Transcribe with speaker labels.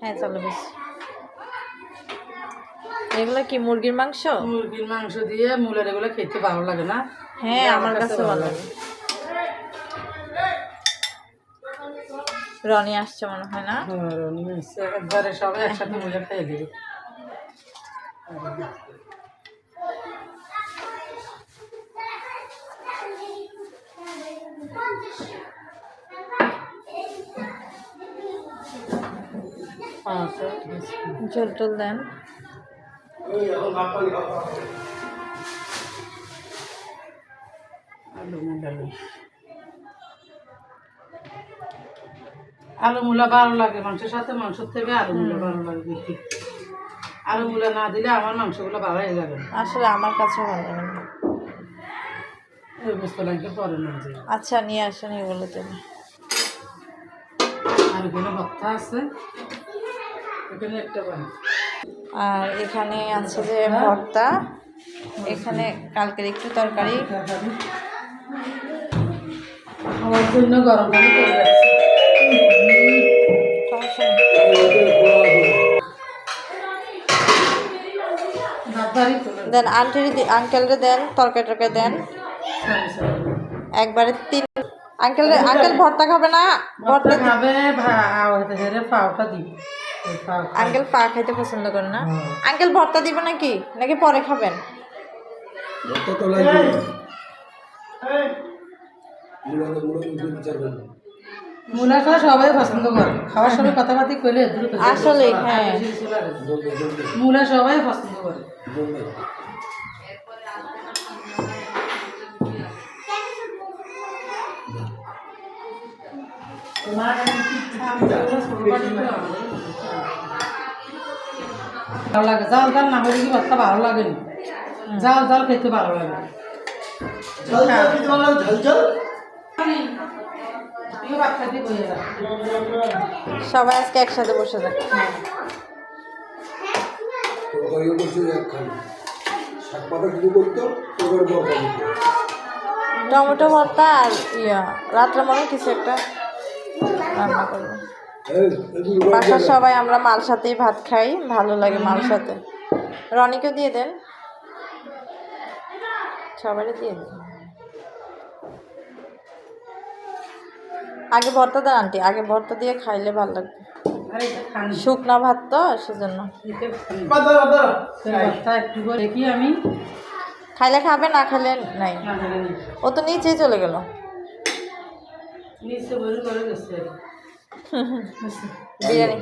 Speaker 1: হ্যাঁ চলো বেশ। এগুলো কি মুরগির মাংস?
Speaker 2: মুরগির মাংস দিয়ে মুলার এগুলো খেতে ভালো লাগে না?
Speaker 1: হ্যাঁ আমার কাছে ভালো লাগে। রনি আসছে মনে হয় না?
Speaker 2: হ্যাঁ রনি আসছে, একবারে সবাই একসাথে মিলে খেয়ে দিই।
Speaker 1: ঝোল টোল দেন।
Speaker 2: আলু মূলা ভালো লাগে মাংসের সাথে, মাংসের থেকে আলু মূলা ভালো লাগে বেশি। আলু মূলা না দিলে আমার মাংসগুলো ভালোই লাগে না।
Speaker 1: আসলে আমার কাছেও ভালো লাগে না।
Speaker 2: ওই বুঝতে লাগে পরে না যে।
Speaker 1: আচ্ছা নিয়ে আসেন এগুলো তুমি।
Speaker 2: আর এখানে ভর্তা আছে, এখানে একটা বানি।
Speaker 1: আর এখানে আছে যে ভর্তা, এখানে কালকের একটু তরকারি।
Speaker 2: আমার জন্য গরম পানি করে রাখছি।
Speaker 1: দেন আন্টি আঙ্কেলরে দেন, তরকারি টরকারি দেন একবারে 3। আঙ্কেল ভর্তা খাবে না?
Speaker 2: ভর্তা খাবে, পাওটা দিই।
Speaker 1: আঙ্কেল পা খাইতে পছন্দ করে না। আঙ্কেল ভর্তা দিব নাকি নাকি পরে খাবেন?
Speaker 2: মূলা খাওয়া সবাই পছন্দ করে, খাওয়ার সময় কথাবার্তি করলে
Speaker 1: আসলে হ্যাঁ
Speaker 2: মূলা সবাই পছন্দ করে। ভালো লাগে জাল জাল না হলে কি ভর্তা ভালো লাগে না, জাল জাল খেতে ভালো লাগে।
Speaker 1: সবাই আজকে একসাথে বসে যাক। টমেটো ভর্তা আর রাত্রে মনে হয় কিছু একটা রান্না করবো। বাসার সবাই আমরা মাল সাথেই ভাত খাই, ভালো লাগে মাল সাথে। রনিকে দিয়ে দেন, সবাই দিয়ে দেন। আগে ভর্তা দেন আন্টি, আগে ভর্তা দিয়ে খাইলে ভালো লাগবে। শুকনা ভাত তো সেজন্য।
Speaker 2: একটু করে দেখি আমি,
Speaker 1: খাইলে খাবে, না খাইলে নাই। ও তো নিচেই চলে গেল।
Speaker 2: নিচে বলে করে গেছে
Speaker 1: বিরিয়ানি